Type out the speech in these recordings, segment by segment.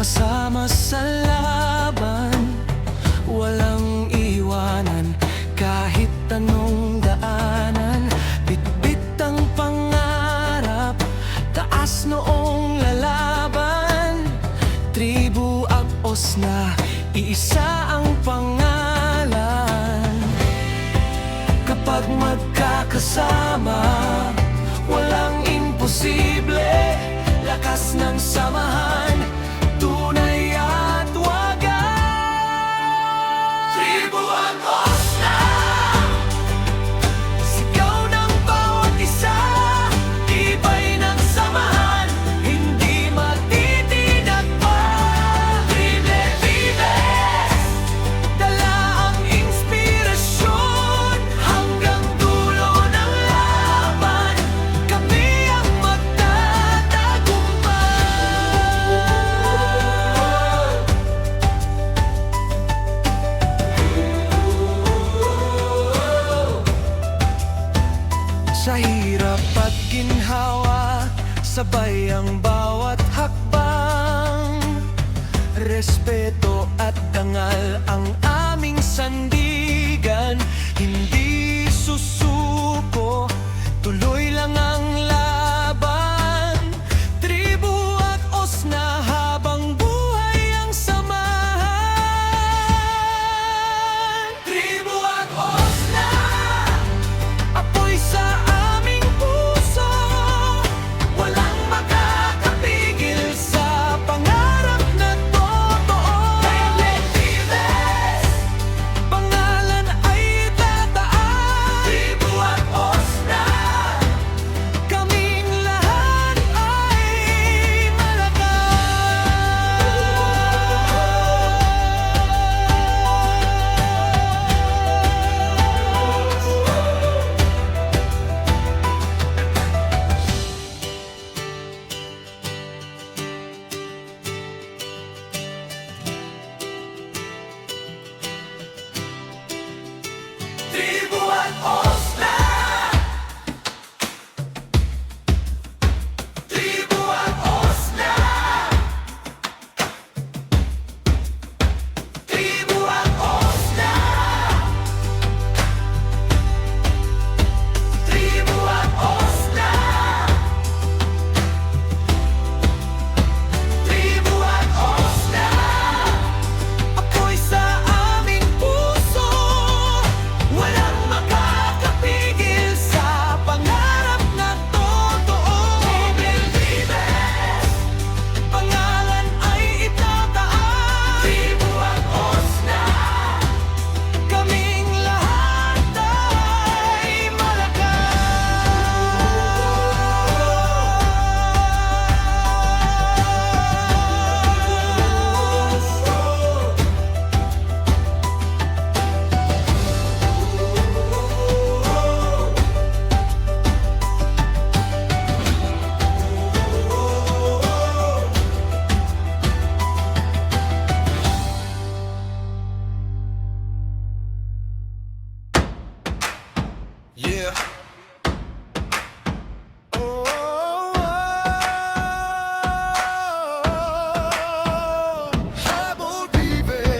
Sama-sama sa laban, walang iwanan. Kahit anong daanan, bitbit ang pangarap, taas noong lalaban. Tribu Agos na, iisa ang pangalan. Kapag magkakasama, walang imposible. Lakas ng samahan, tunay at wagas. Tribu Agos na, sigaw ng bawat isa. Tibay ng samahan, hindi magtitinag pa. Triple Vives, dala ang inspirasyon. Hanggang dulo ng laban, kami ang magtatagumpay. Sa hirap at ginhawa, sabay ang bawat hakbang. Respeto at dangal ang aming sandigan. Hindi susuko, tuloy lang ang laban. Tribu Agos na, habang buhay ang samahan. Tribu Agos na, apoy sa aming puso. Walang makakapigil sa pangarap na totoo. Triple Vives, pangalan ay itataas. Tribu Agos na, kaming lahat ay Tribu Agos na, Tribu Agos na, Tribu Agos na, Tribu Agos na, Tribu Agos na, apoy sa aming puso. Walang makakapigil sa pangarap na totoo. Triple Vives, pangalan ay itataas. Tribu Agos na, kaming lahat ay yeah. Habol Vives,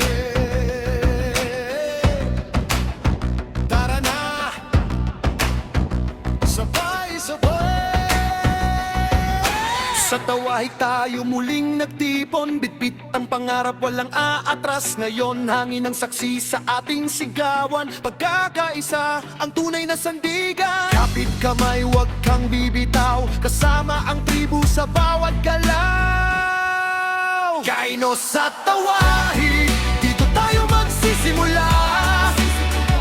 tara na, sabay-sabay. Sa tawahi tayo muling nagtipon, bitbit ang pangarap, walang aatras. Ngayon hangin ang saksi sa ating sigawan. Pagkakaisa ang tunay na sandigan. Kapit kamay, wag kang bibitaw, kasama ang tribu sa bawat galaw. Kaino sa tawahi, dito tayo magsisimula.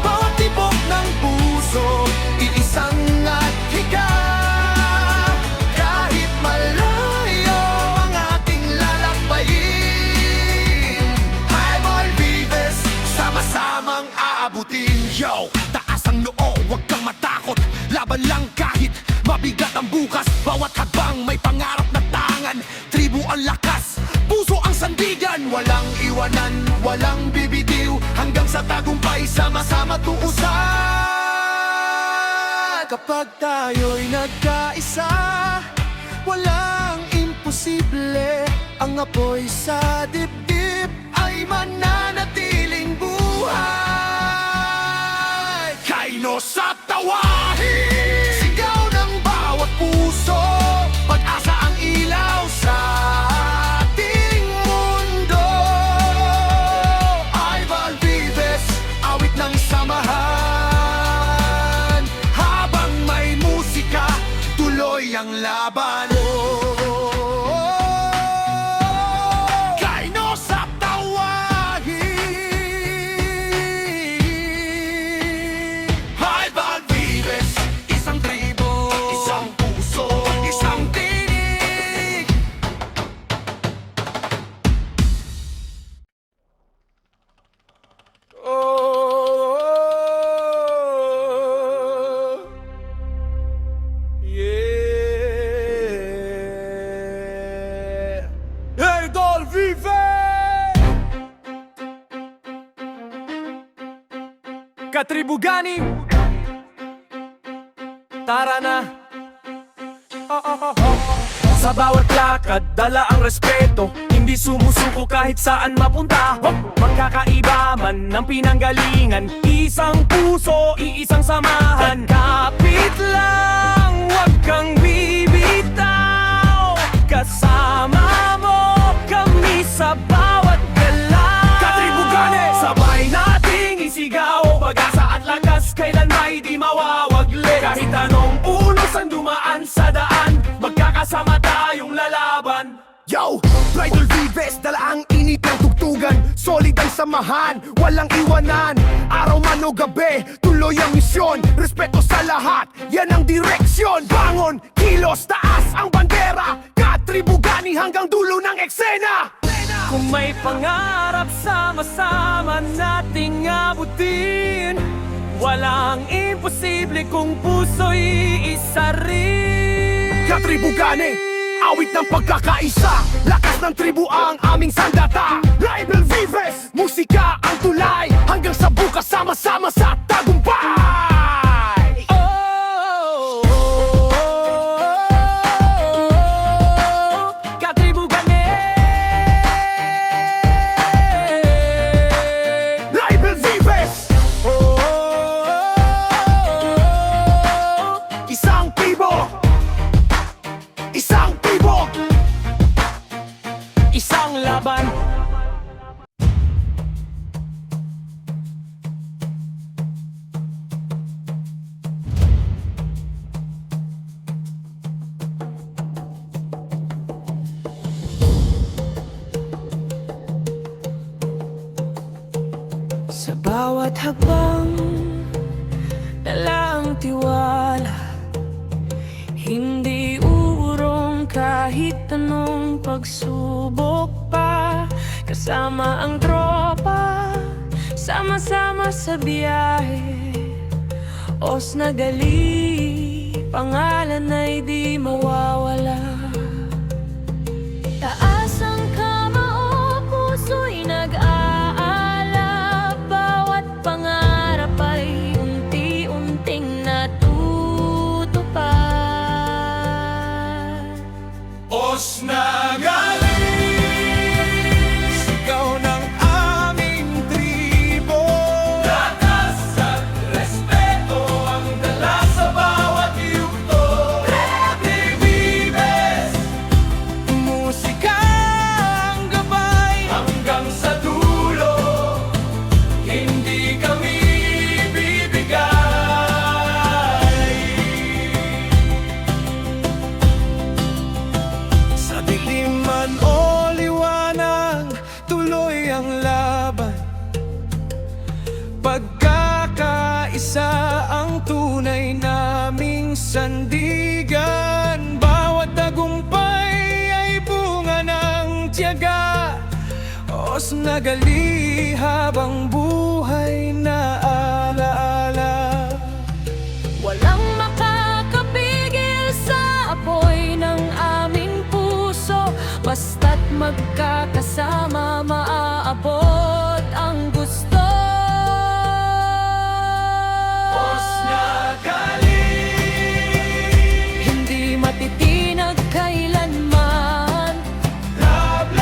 Bawat tibok ng puso, iisang at higa. Kahit malayo ang ating lalakbayin, Habol Vives, sama-samang aabutin. Yo, taas ang noo, wag kang matakot. Laban lang kahit mabigat ang bukas. Bawat hakbang may pangarap na tangan. Tribu ang lakas, puso ang sandigan. Walang iwanan, walang bibitiw, hanggang sa tagumpay sama-sama tuusan. Kapag tayo'y nagkaisa, walang imposible. Ang ang apoy sa dibdib ay mananatiling buhay. Kaino sa tawahin, sigaw ng bawat puso, pag-asa ang ilaw sa ating mundo. Ival Vives, awit ng samahan, habang may musika, tuloy ang laban. Kaino sa tawahin, Ival Vives, isang tribo, isang puso, isang tinig. Oh, yeah. Idol Vive! Katribugani, tara na. Sa bawat lakad, dala ang respeto. Hindi sumusuko kahit saan mapunta. Magkakaiba man ng pinanggalingan, isang puso, iisang samahan. Kapit lang, huwag kang bibitaw. Kasama mo kami sa bawat galaw. Katribugani, sabay nating isigaw. Pag-asa at lakas, kailan may di mawawagli. Kahit anong unos ang dumaan sa daan, magkakasama tayong lalaban. Yo! Idol Vives, dala ang init ng tugtugan. Solid ang samahan, walang iwanan. Araw man o gabi, tuloy ang misyon. Respeto sa lahat, yan ang direksyon. Bangon, kilos, taas ang bandera. Katribugani hanggang dulo ng eksena. Kung may pangarap, sama-sama nating abutin. Walang imposible kung puso'y isa rin. Katribugani, awit ng pagkakaisa, lakas ng tribu ang aming sandata. Ival Vives, musika ang tulay, hanggang sa bukas sama-sama sa tagumpay. Oh, Katribugani, Ival Vives, isang tribo, isang tribo, isang laban. Sa bawat hakbang, dala ang tiwala. Hindi uurong kahit anong pagsubok pa. Kasama ang tropa, sama-sama sa biyahe. Os na gali, pangalan ay di mawawala. Taas ang kamao, puso'y nag-aalab. Bawat pangarap ay unti-unting natutupad. Os na galing, sigaw ng aming tribo. Lakas at respeto ang dala sa bawat yugto. Ival Vives, musika ang gabay, hanggang sa dulo, hindi kami bibigay. Sa dilim man o liwanag, tuloy ang laban. Pagkakaisa ang tunay naming sandigan. Bawat tagumpay ay bunga ng tiyaga. Os na gali habang buhay na alaala. Walang makakapigil sa apoy ng aming puso. Basta't magkakasama, maaabot ang gusto. Os na galing, hindi matitinag kailanman. Love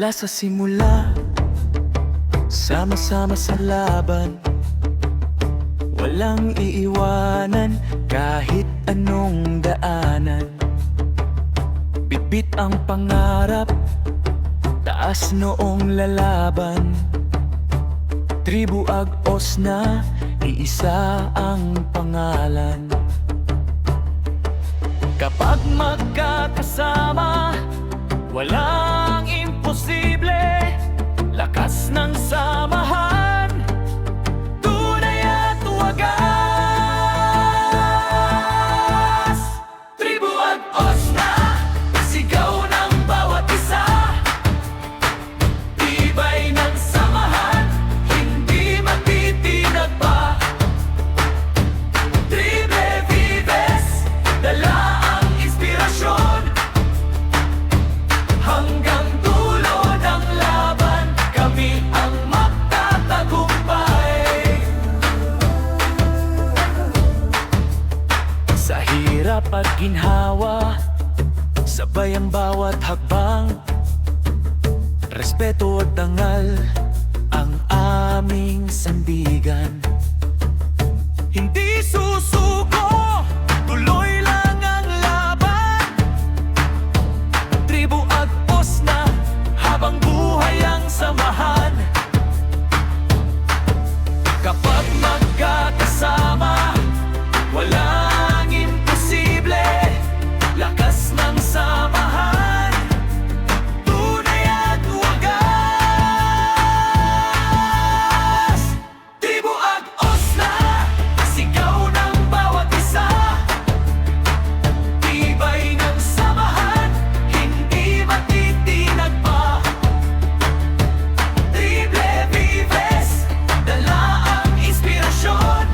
Mula sa simula, sama-sama sa laban, walang iiwanan kahit anong daanan. Bitbit ang pangarap, taas noong lalaban. Tribu Agos na, iisa ang pangalan. Kapag magkakasama, walang imposible. Lakas ng samahan, tunay at wagas. Tribu Agos na, sigaw ng bawat isa. Tibay ng samahan, hindi matitinag pa. Triple Vives, dala ang inspirasyon. Hanggang dulo ng laban, kami ang magtatagumpay. Sa hirap at ginhawa, sabay ang bawat hakbang. Respeto at dangal ang aming sandigan. Hindi susuko, tuloy lang ang laban. Tribu Agos na, habang buhay ang samahan. Kapag magkakasama, walang imposible. Lakas ng samahan, tunay at wagas. Tribu Agos na, sigaw ng bawat isa. Tibay ng samahan, hindi matitinag pa. Triple Vives, dala ang inspirasyon.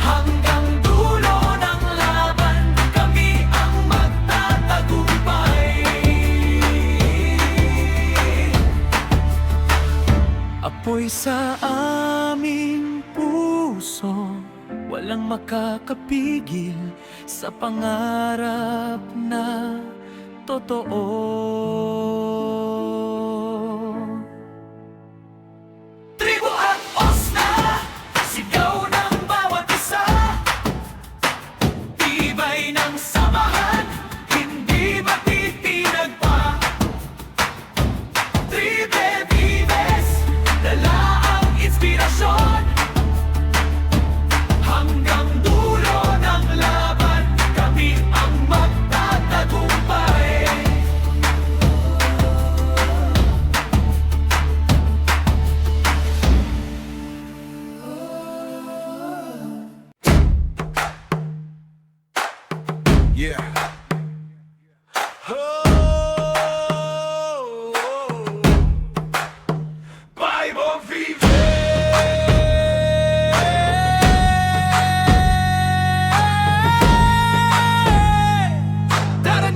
Hanggang dulo ng laban, kami ang magtatagumpay. Apoy sa aming puso, walang makakapigil sa pangarap na totoo. Tribu Agos na, sigaw ng bawat isa. Tibay ng samahan, hindi matitinag pa. Triple Vives, dala ang inspirasyon. Hanggang dulo ng laban, kami ang magtatagumpay. Yeah. Bible Tara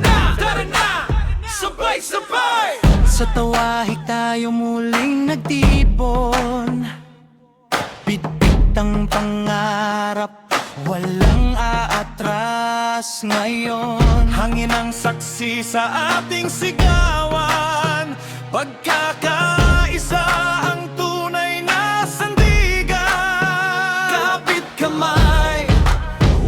na, sabay-sabay. Sa tawahi tayo muling nagtipon. Bitbit ang pangarap, walang aatras ngayon. Hangin ang saksi sa ating sigawan. Pagkakaisa ang tunay na sandigan. Kapit kamay,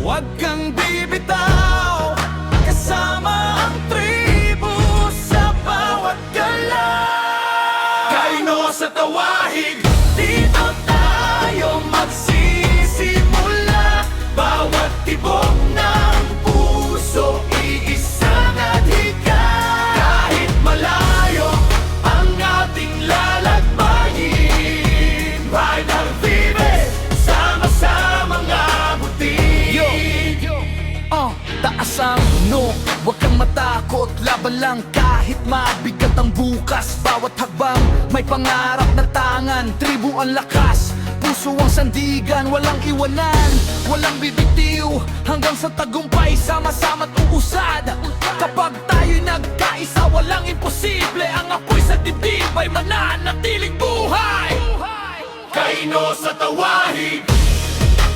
huwag kang bibitaw. Kasama ang tribu sa bawat galaw. Kaino sa tawahig, Dito tayo magsisimula. Bawat tibok ng puso, iisang adhika. Kahit malayo ang ating lalagbayin, Bible Vives, sama-samang abutin. Taas ang no, huwag kang matakot. Laban lang kahit mabigat ang bukas. Bawat hakbang may pangarap na tangan. Tribu ang lakas, puso ang sandigan. Walang iwanan, walang bibitiw. Hanggang sa tagumpay, sama-sama't uusad. Kapag tayo'y nagkaisa, walang imposible. Ang apoy sa dibdib ay mananatiling buhay. kaino sa tawahig.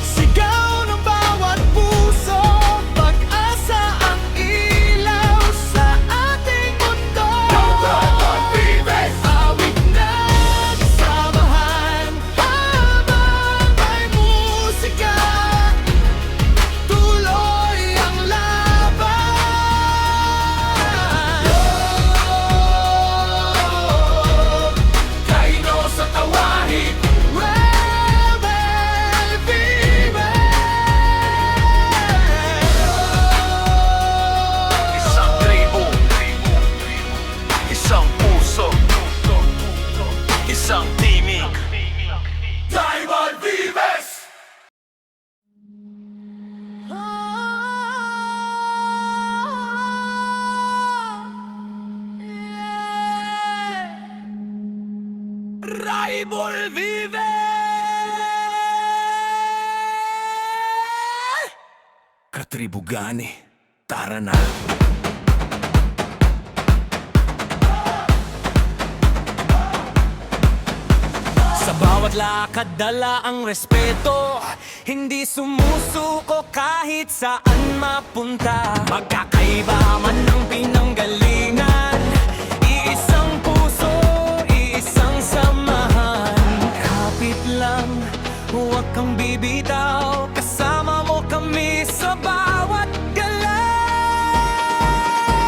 Sigaw ng bawat puso, pag-asa ang ilaw sa ating mundo. Raibol Vive! Katribugani, tara na. Sa bawat lakad dala ang respeto, hindi sumusuko kahit saan mapunta. Magkakaiba man ng pinanggalingan, iisang puso, iisang samahan. Kapit lang, huwag kang bibitaw, kasama mo kami sa bawat galaw.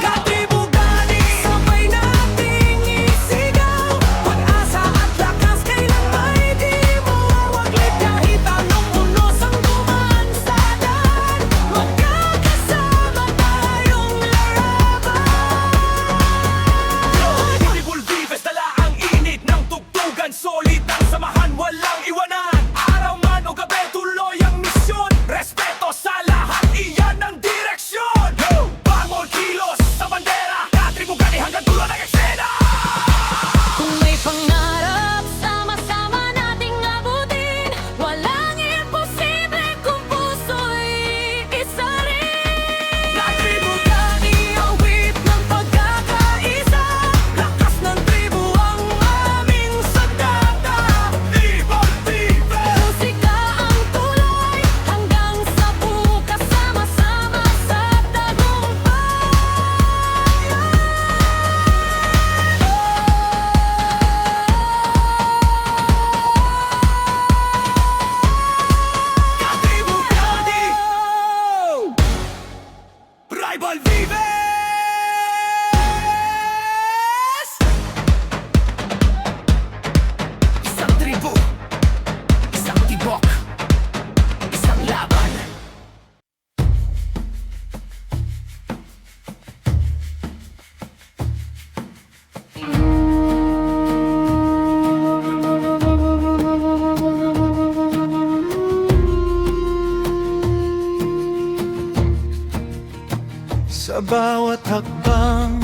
Katribugani, sabay nating isigaw, pag-asa at lakas kailan may di mawawaglit. Kahit anong unos ang dumaan sa daan, magkakasama tayong laraban. Tribal Vives, dala ang init ng tugtugan, solid ang samahan, walang iwanan. Araw man o gabi, tuloy ang misyon, respeto sa lahat, iyan ang direksyon. Bangol kilos sa bandera, katribugani hanggang dulo ng eksena. Kung may pangarap, sama-sama nating abutin. Walang imposible kung puso'y isa rin. Katribugani, awit ng pagkakaisa, lakas ng tribu ang aming sagada. Tribal Vives! Musika ang tuloy hanggang sa bukas, sama-sama sa tagumpay. Katribugani! Tribal Vives! Isang tribu, isang tibok, isang laban. Sa bawat hakbang,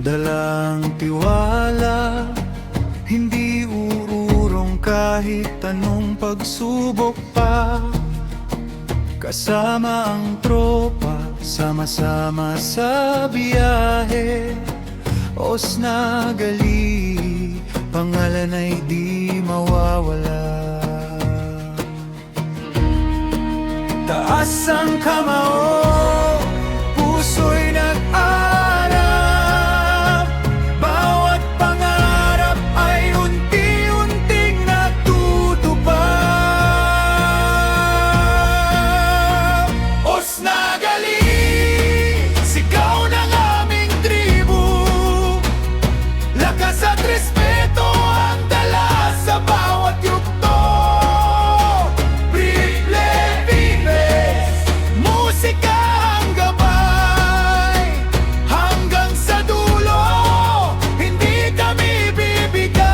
dalang tiwala. Hindi uurong kahit anong pagsubok pa. Kasama ang tropa, sama-sama sa biyahe. Osna gali, pangalan ay di mawawala. Taas ang kamao, puso'y nag-arap. Bawat pangarap ay unti-unting natutupad. Osna gali, sigaw ng aming tribu. Lakas at respeto ang dala sa bawat yugto. Tribal Vives, musika ang gabay, hanggang sa dulo, hindi kami bibigay.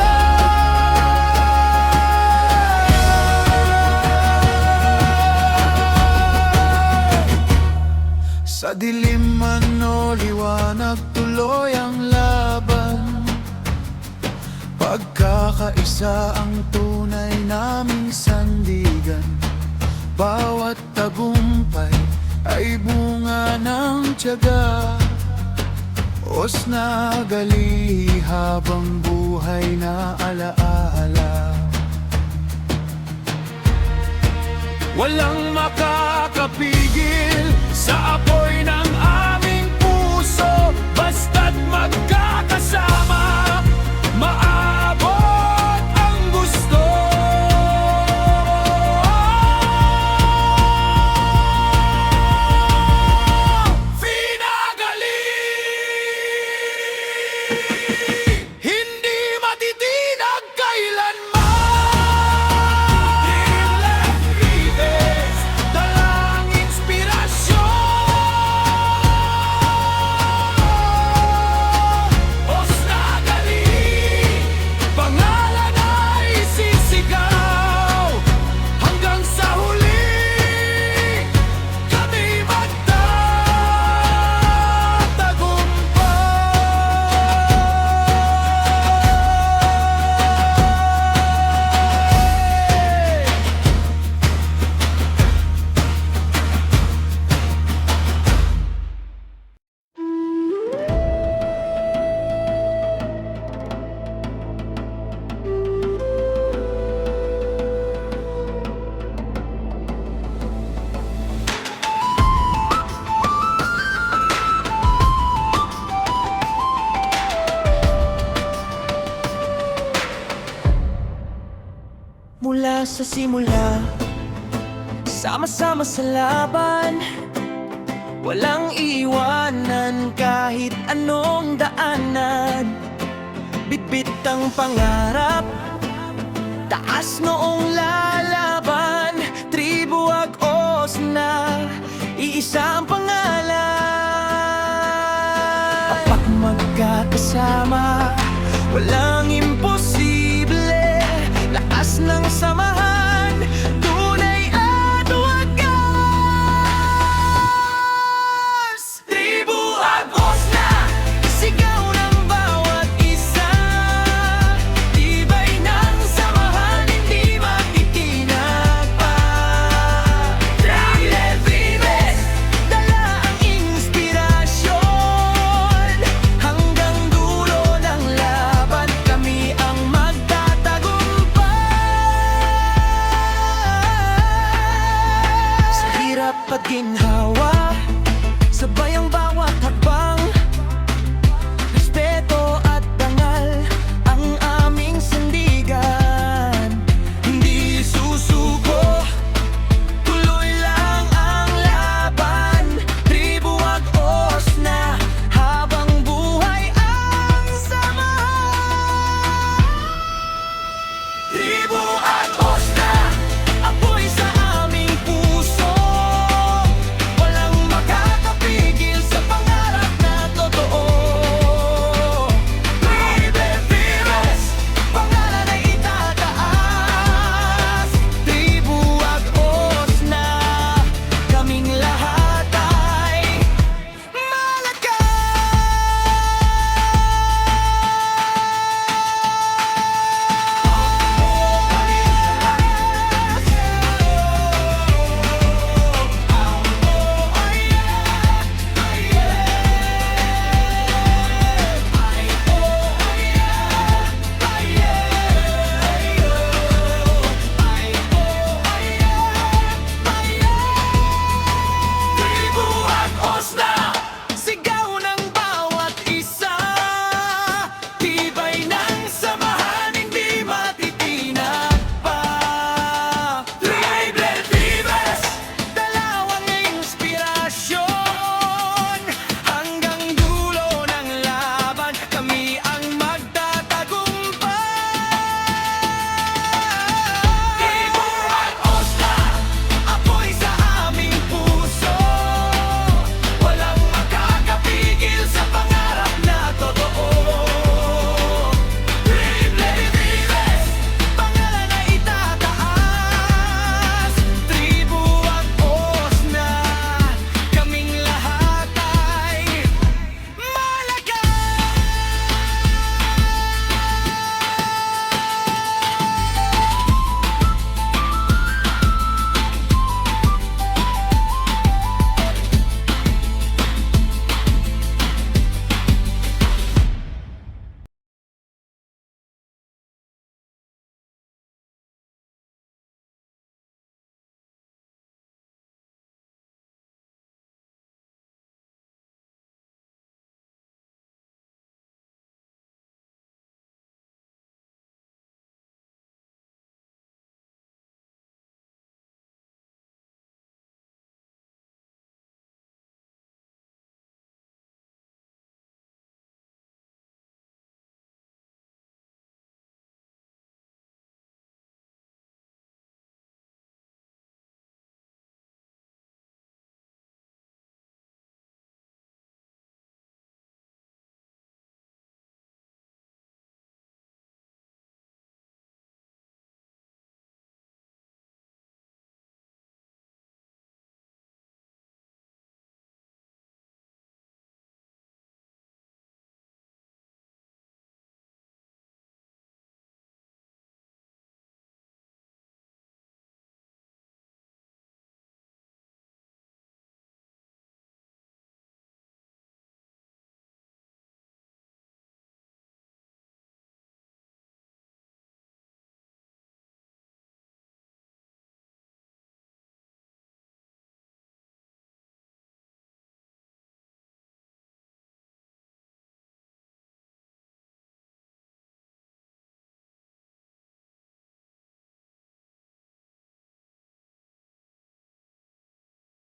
Sa dilim man o liwanag, tuloy ang laban. Pagkakaisa ang tunay naming sandigan. Bawat tagumpay ay bunga ng tiyaga. Osna gali, habang buhay na alaala. Walang makakapigil sa apoy ng aming puso. Basta't magkakasama, maabot ang gusto. Finagali, hindi matitinag kailanman. Tribal Vives, dala mula sa simula. Sama-sama sa laban, walang iwanan kahit anong daanan. Bitbit ang pangarap, taas noong lalaban. Tribu Agos na, iisa ang pangalan. Kapag magkakasama, wala